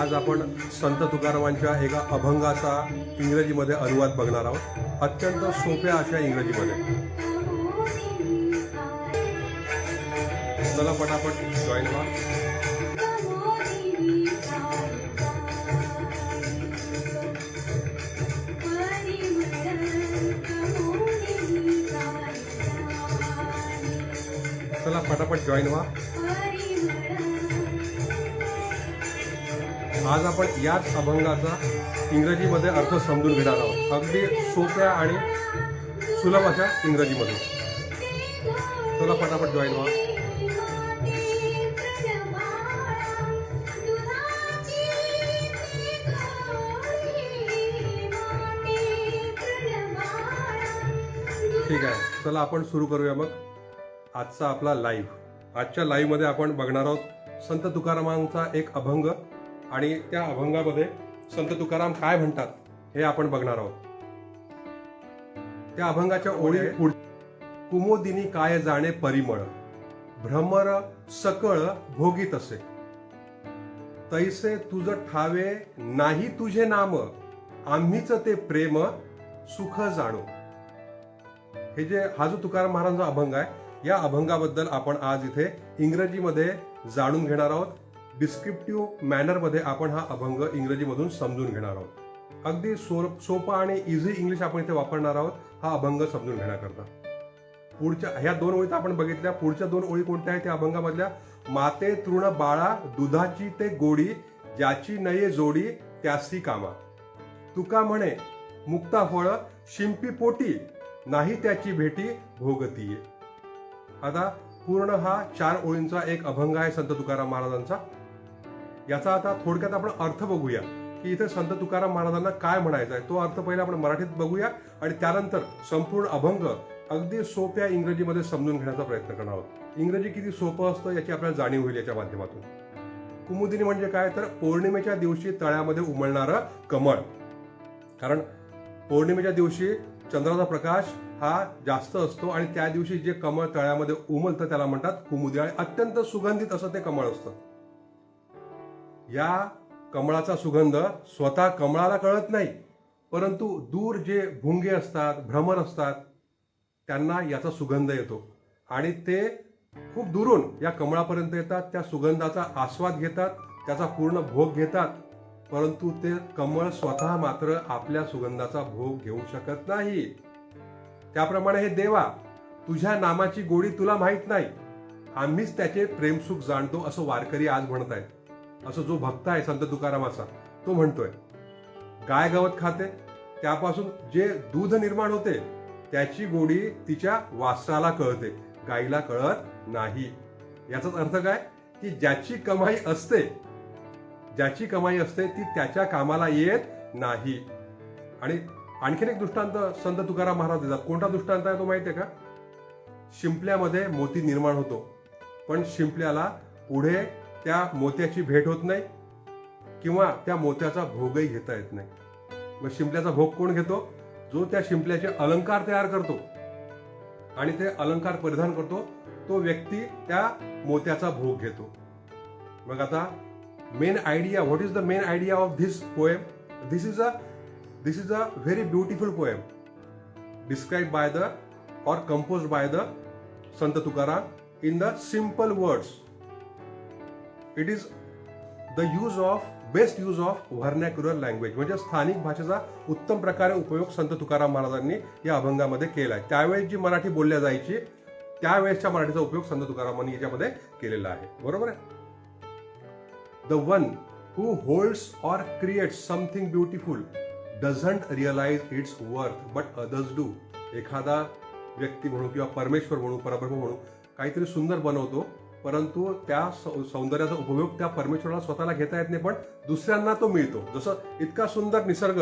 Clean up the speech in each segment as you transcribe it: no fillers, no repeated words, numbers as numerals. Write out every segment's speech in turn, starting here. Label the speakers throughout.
Speaker 1: आज आपण संत तुकारामांच्या एका अभंगाचा इंग्रजीमध्ये अनुवाद बघणार आहोत, अत्यंत सोप्या अशा इंग्रजीमध्ये. चला पटापट जॉईन व्हा. चला पटापट जॉईन व्हा. आज आपण याच अभंगाचा इंग्रजीमध्ये अर्थ समजून घेणार आहोत, अगदी सोप्या आणि सुलभ अशा इंग्रजीमध्ये. चला पटापट जॉईन व्हा. ठीक आहे, चला आपण सुरू करूया मग आजचा आपला लाईव्ह. आजच्या लाईव्हमध्ये आपण बघणार आहोत संत तुकारामांचा एक अभंग, आणि त्या अभंगामध्ये संत तुकाराम काय म्हणतात हे आपण बघणार आहोत. त्या अभंगाच्या ओळी कुमोदिनी काय जाणे परिमळ, भ्रमर सकळ भोगीत असे, तैसे तुझ ठावे नाही तुझे नाम, आम्हीच ते प्रेम सुख जाणो. हा जो तुकाराम महाराजांचा अभंग आहे, या अभंगाबद्दल आपण आज इथे इंग्रजीमध्ये जाणून घेणार आहोत. डिस्क्रिप्टिव्ह मॅनरमध्ये आपण हा अभंग इंग्रजीमधून समजून घेणार आहोत. अगदी सोपा आणि इझी इंग्लिश आपण इथे वापरणार आहोत हा अभंग समजून घेण्याकरता. पुढच्या ह्या दोन ओळी आपण बघितल्या. पुढच्या दोन ओळी कोणत्या आहेत त्या अभंगामधल्या? माते तृण बाळा दुधाची ते गोडी, ज्याची नये जोडी त्यासी कामा, तुका म्हणे मुक्ता फळ शिंपी पोटी, नाही त्याची भेटी भोगतीये. आता पूर्ण हा 4 ओळींचा एक अभंग आहे संत तुकाराम महाराजांचा. याचा आता थोडक्यात आपण अर्थ बघूया की इथे संत तुकाराम महाराजांना काय म्हणायचं आहे. तो अर्थ पहिला आपण मराठीत बघूया आणि त्यानंतर संपूर्ण अभंग अगदी सोप्या इंग्रजीमध्ये समजून घेण्याचा प्रयत्न करणार आहोत. इंग्रजी किती सोपं असतं याची आपल्याला जाणीव होईल याच्या माध्यमातून. कुमुदिनी म्हणजे काय, तर पौर्णिमेच्या दिवशी तळ्यामध्ये उमलणारं कमळ. कारण पौर्णिमेच्या दिवशी चंद्राचा प्रकाश हा जास्त असतो आणि त्या दिवशी जे कमळ तळ्यामध्ये उमलतं त्याला म्हणतात कुमुदी, आणि अत्यंत सुगंधित असं ते कमळ असतं. या कमळाचा सुगंध स्वतः कमळाला कळत नाही, परंतु दूर जे भुंगे असतात, भ्रमर असतात, त्यांना याचा सुगंध येतो आणि ते खूप दुरून या कमळापर्यंत येतात, त्या सुगंधाचा आस्वाद घेतात, त्याचा पूर्ण भोग घेतात. परंतु ते कमळ स्वतः मात्र आपल्या सुगंधाचा भोग घेऊ शकत नाही. त्याप्रमाणे हे देवा, तुझ्या नामाची गोडी तुला माहित नाही, आम्हीच त्याचे प्रेमसुख जाणतो, असं वारकरी आज म्हणत आहेत. असं जो भक्त आहे संत तुकारामाचा तो म्हणतोय. गाय गवत खाते, त्यापासून जे दूध निर्माण होते त्याची गोडी तिच्या वासराला कळते, गाईला कळत नाही. याचाच अर्थ काय की ज्याची कमाई असते ती त्याच्या कामाला येत नाही. आणि आणखीन एक दृष्टांत संत तुकाराम महाराज देतात. कोणता दृष्टांत आहे तो माहितीये का? शिंपल्यामध्ये मोती निर्माण होतो, पण शिंपल्याला पुढे त्या मोत्याची भेट होत नाही किंवा त्या मोत्याचा भोगही घेता येत नाही. मग शिंपल्याचा भोग कोण घेतो? जो त्या शिंपल्याचे अलंकार तयार करतो आणि ते अलंकार परिधान करतो तो व्यक्ती त्या मोत्याचा भोग घेतो. मग आता main idea, what is the main idea of this poem? This is a very beautiful poem described by or composed by the Sant Tukaram in the simple words. It is the best use of vernacular language. म्हणजे स्थानिक भाषेचा उत्तम प्रकारे उपयोग संत तुकाराम महाराजांनी या अभंगामध्ये केला आहे. त्यावेळेस जी मराठी बोलल्या जायची त्यावेळेसच्या मराठीचा उपयोग संत तुकारामांनी याच्यामध्ये केलेला आहे. बरोबर आहे? The one who holds or creates something beautiful doesn't realize its worth but others do. एखादा व्यक्ती म्हणू किंवा परमेश्वर म्हणू, परब्रह्म म्हणू, काहीतरी सुंदर बनवतो, परंतु त्या सौंदर्याचा उपयोग त्या परमेश्वराला स्वतःला घेता येत नाही, पण दुसऱ्यांना तो मिळतो. जसं इतका सुंदर निसर्ग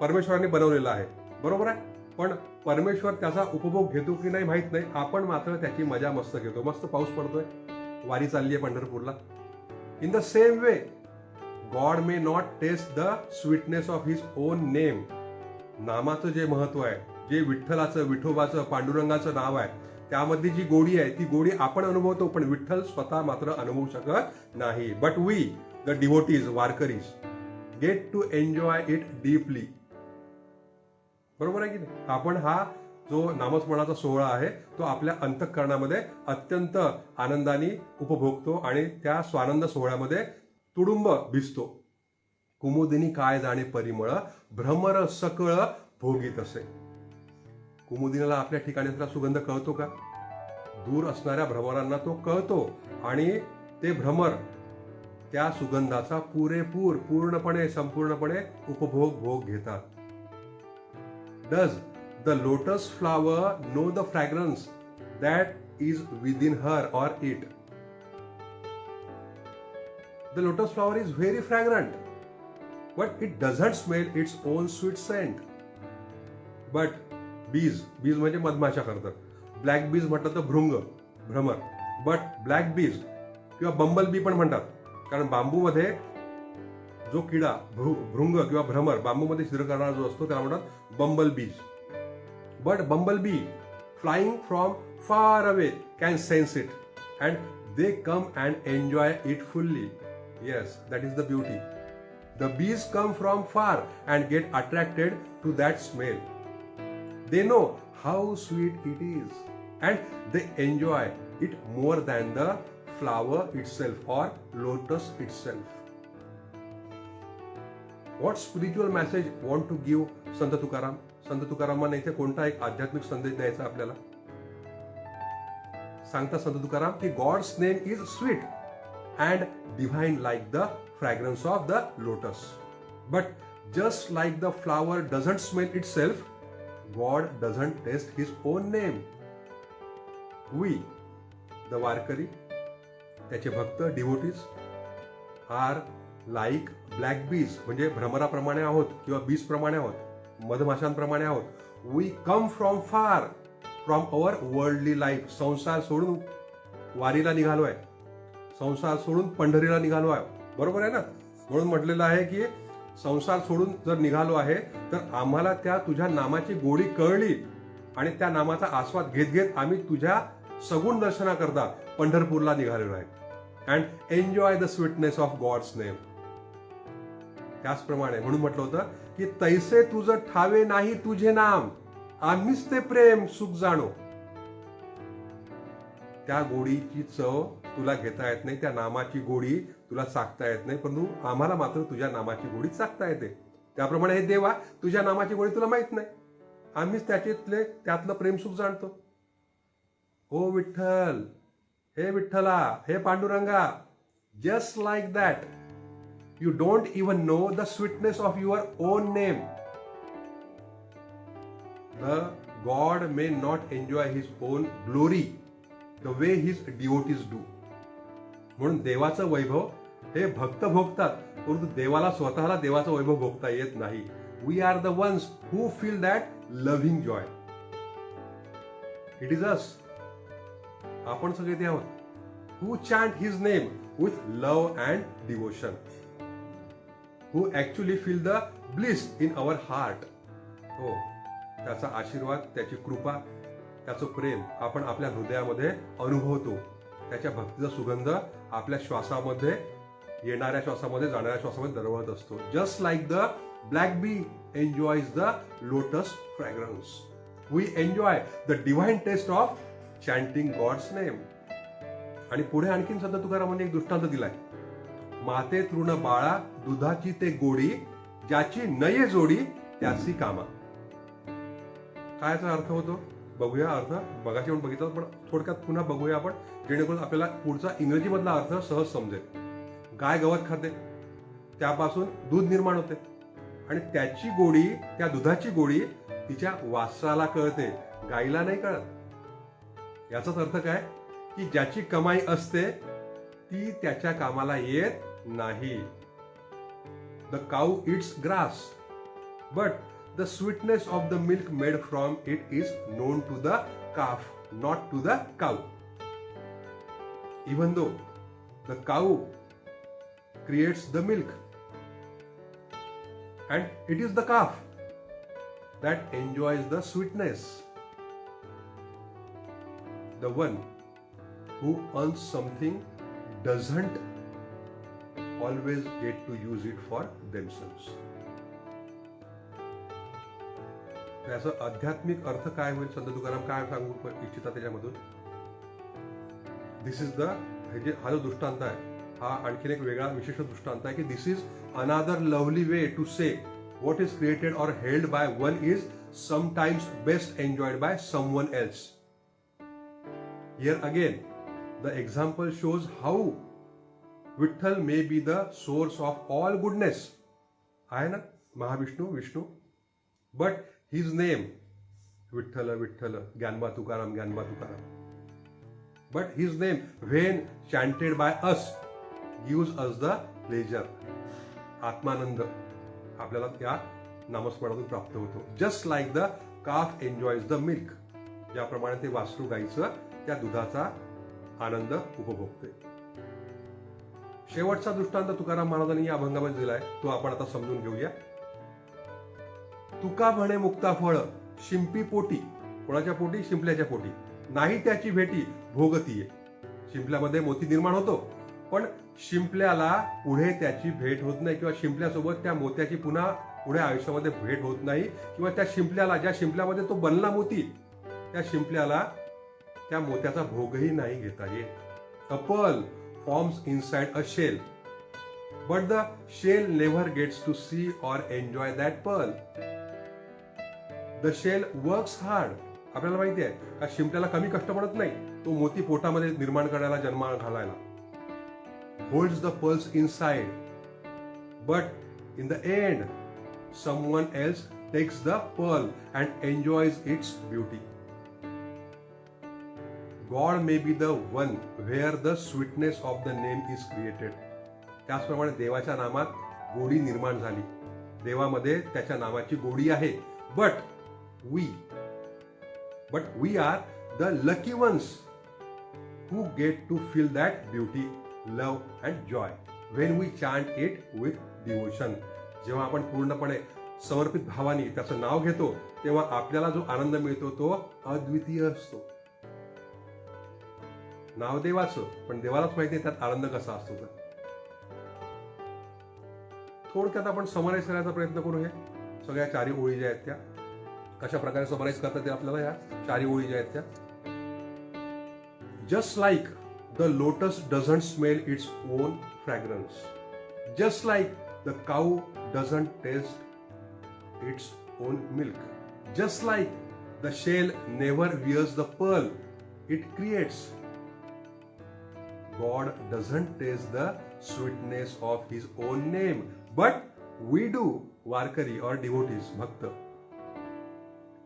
Speaker 1: परमेश्वराने बनवलेला आहे, बरोबर आहे, पण परमेश्वर त्याचा उपभोग घेतो की नाही माहित नाही. आपण मात्र त्याची मजा मस्त घेतो. मस्त पाऊस पडतोय, वारी चालली आहे पंढरपूरला. In the same way God may not taste the sweetness of his own name. नामाचं जे महत्व आहे, जे विठ्ठलाचं, विठोबाचं, पांडुरंगाचं नाव आहे, त्यामधली जी गोडी आहे ती गोडी आपण अनुभवतो, पण विठ्ठल स्वतः मात्र अनुभवू शकत नाही. But we the devotees, Warkaris, get to enjoy it deeply. बरोबर आहे की नाही? आपण हा जो नामस्मरणाचा सोहळा आहे तो आपल्या अंतःकरणामध्ये अत्यंत आनंदाने उपभोगतो आणि त्या स्वानंद सोहळ्यामध्ये तुडुंब भिजतो. कुमुदिनी काय जाणे परिमळ, भ्रमर सकळ भोगीत असे. कुमुदिनीला आपल्या ठिकाणीचा सुगंध कळतो का? दूर असणाऱ्या भ्रमरांना तो कळतो आणि ते भ्रमर त्या सुगंधाचा पूर्णपणे संपूर्णपणे भोग घेतात. Does the lotus flower know the fragrance that is within her or it? The lotus flower is very फ्रॅग्रंट, but it doesn't smell its own sweet scent. But बीज म्हणजे मधमाशा करतात. ब्लॅक बीज म्हटलं तर भ्रमर. बट ब्लॅक बीज किंवा बंबल बी पण म्हणतात, कारण बांबूमध्ये जो किडा भृंग किंवा भ्रमर बांबूमध्ये छिद्र करणारा जो असतो त्याला म्हणतात बंबल बीज. But bumble be flying from far away can sense it and they come and enjoy it fully. Yes, that is the beauty. The bees come from far and get attracted to that smell. They know how sweet it is and they enjoy it more than the flower itself or lotus itself. What spiritual message want to give संत तुकाराम? संत तुकारामांना इथे कोणता एक आध्यात्मिक संदेश द्यायचा आपल्याला? सांगता संत तुकाराम की God's name is sweet and divine like the fragrance of the lotus. But just like the flower doesn't smell itself, God doesn't taste his own name. We, the वारकरी, त्याचे भक्त, डिवोटीज, आर लाईक ब्लॅक बीज, म्हणजे भ्रमराप्रमाणे आहोत किंवा बीज प्रमाणे आहोत, मधमाशांप्रमाणे आहोत. We come from far from our worldly life. संसार सोडून वारीला निघालोय, संसार सोडून पंढरीला निघालो आहे. बरोबर आहे ना? म्हणून म्हटलेलं आहे की संसार सोडून जर निघालो आहे तर आम्हाला त्या तुझ्या नामाची गोडी कळली आणि त्या नामाचा आस्वाद घेत घेत आम्ही तुझ्या सगुण दर्शनाकरता पंढरपूरला निघालेलो आहे. And enjoy the sweetness of God's name. त्याचप्रमाणे म्हणून म्हटलं होतं की तैसे तुझं ठावे नाही तुझे नाम, आम्हीच ते प्रेम सुख जाणो. त्या गोडीची चव तुला घेता येत नाही, त्या नामाची गोडी तुला चाखता येत नाही, परंतु आम्हाला मात्र तुझ्या नामाची गोडी चाखता येते. त्याप्रमाणे हे देवा, तुझ्या नामाची गोडी तुला माहित नाही, आम्हीच त्यातलं प्रेमसुख जाणतो. ओ विठ्ठल, हे विठ्ठला, हे पांडुरंगा, just like that you don't even know the sweetness of your own name. The God may not enjoy his own glory the way his devotees do. म्हणून देवाचं वैभव हे भक्त भोगतात, परंतु देवाला स्वतःला देवाचं वैभव भोगता येत नाही. We are the ones who feel that loving joy. It is us. आपण सगळे ते आहोत. Who chant his name with love and devotion, who actually feel the bliss in our heart. हो, त्याचा आशीर्वाद, त्याची कृपा, त्याचं प्रेम आपण आपल्या हृदयामध्ये अनुभवतो. त्याच्या भक्तीचा सुगंध आपल्या श्वासामध्ये, येणाऱ्या श्वासामध्ये, जाणाऱ्या श्वासामध्ये दरवळत असतो. Just like the black bee enjoys the lotus fragrance, we enjoy the divine taste of chanting God's name. आणि पुढे आणखीन संत तुकारामांनी एक दृष्टांत दिलाय. माते तृण बाळा दुधाची ते गोडी, ज्याची नये जोडी त्याची कामा. काय याचा अर्थ होतो बघूया. अर्थ मगाशी आपण बघितला, पण थोडक्यात पुन्हा बघूया आपण, जेणेकरून आपल्याला पुढचा इंग्रजीमधला अर्थ सहज समजेल. गाय गवत खाते, त्यापासून दूध निर्माण होते आणि त्याची गोडी, त्या दुधाची गोडी तिच्या वासराला कळते, गाईला नाही कळत. याचाच अर्थ काय की ज्याची कमाई असते ती त्याच्या कामाला येत नाही. The cow it's grass but the sweetness of the milk made from it is known to the calf, not to the cow. Even though the cow creates the milk and it is the calf that enjoys the sweetness. The one who earns something doesn't always get to use it for themselves. याचा आध्यात्मिक अर्थ काय होईल? संत तुकाराम काय सांगू इच्छिता त्याच्यामधून? दिस is the, हा जो दृष्टांत आहे हा आणखीन एक वेगळा विशिष्ट दृष्टांत आहे की this is another lovely way to say what is created or held by one is sometimes best enjoyed by someone else. Here again the example shows how Vitthal may be the source of all goodness. आहे ना Mahavishnu Vishnu, but his name Vitthal Vitthal, Dnyanba Tukaram Dnyanba Tukaram. But his name, when chanted by us, gives us the pleasure. Atmanand आपल्याला त्या नामस्मरणातून प्राप्त होतो. Just like the calf enjoys the milk. ज्याप्रमाणे ते वासरू गाईचं त्या दुधाचा आनंद उपभोगते. शेवटचा दृष्टांत तुकाराम महाराजांनी या अभंगामध्ये दिलाय, तो आपण आता समजून घेऊया. तुका म्हणे मुक्ता फळ शिंपी पोटी. कोणाच्या पोटी? शिंपल्याच्या पोटी. नाही त्याची भेटी भोगतीये. शिंपल्यामध्ये मोती निर्माण होतो, पण शिंपल्याला पुढे त्याची भेट होत नाही किंवा शिंपल्यासोबत त्या मोत्याची पुन्हा पुढे आयुष्यामध्ये भेट होत नाही किंवा त्या शिंपल्याला, ज्या शिंपल्यामध्ये तो बनला मोती, त्या शिंपल्याला त्या मोत्याचा भोगही नाही घेता येत. A pearl forms inside a shell, but the shell never gets to see or enjoy that pearl. The shell works hard. आपल्याला माहिती आहे का शिंपल्याला कमी कष्ट पडत नाही तो मोती पोटामध्ये निर्माण करायला, जन्माला घालायला. Holds the pearls inside, but in the end someone else takes the pearl and enjoys its beauty. God may be the one where the sweetness of the name is created. त्याचप्रमाणे देवाच्या नामात गोडी निर्माण झाली, देवामध्ये त्याच्या नामाची गोडी आहे. But we are the lucky ones who get to feel that beauty, love and joy when we chant it with devotion. जेव्हा आपण पूर्णपणे समर्पित भावाने त्याचं नाव घेतो तेव्हा आपल्याला जो आनंद मिळतो तो अद्वितीय असतो. नाव देवाचं, पण देवालाच माहिती आहे त्यात आनंद कसा असतो. तर थोडक्यात आपण समराईज करायचा प्रयत्न करू. हे सगळ्या चारी ओळी ज्या आहेत त्या कशा प्रकारे समराईज करतात ते आपल्याला या चारी ओळी ज्या आहेत त्या. Just like the lotus doesn't smell its own fragrance, just like the cow doesn't taste its own milk, just like the shell never wears the pearl it creates, God doesn't taste the sweetness of his own name, but we do. Warkari or devotees, भक्त.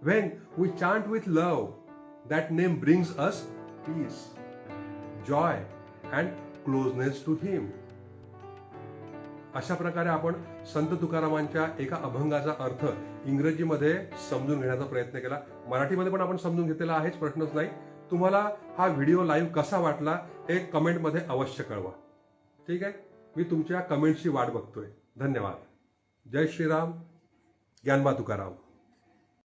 Speaker 1: When we chant with love, that name brings us peace, joy and closeness to Him. अशा प्रकारे आपण संत तुकारामांच्या एका अभंगाचा अर्थ इंग्रजीमध्ये समजून घेण्याचा प्रयत्न केला. मराठीमध्ये पण आपण समजून घेतलेला आहेच, प्रश्नच नाही. तुम्हाला हा व्हिडिओ लाईव्ह कसा वाटला हे कमेंटमध्ये अवश्य कळवा. ठीक आहे, मी तुमच्या कमेंटची वाट बघतोय. धन्यवाद. जय श्रीराम. ज्ञानबा तुकाराम.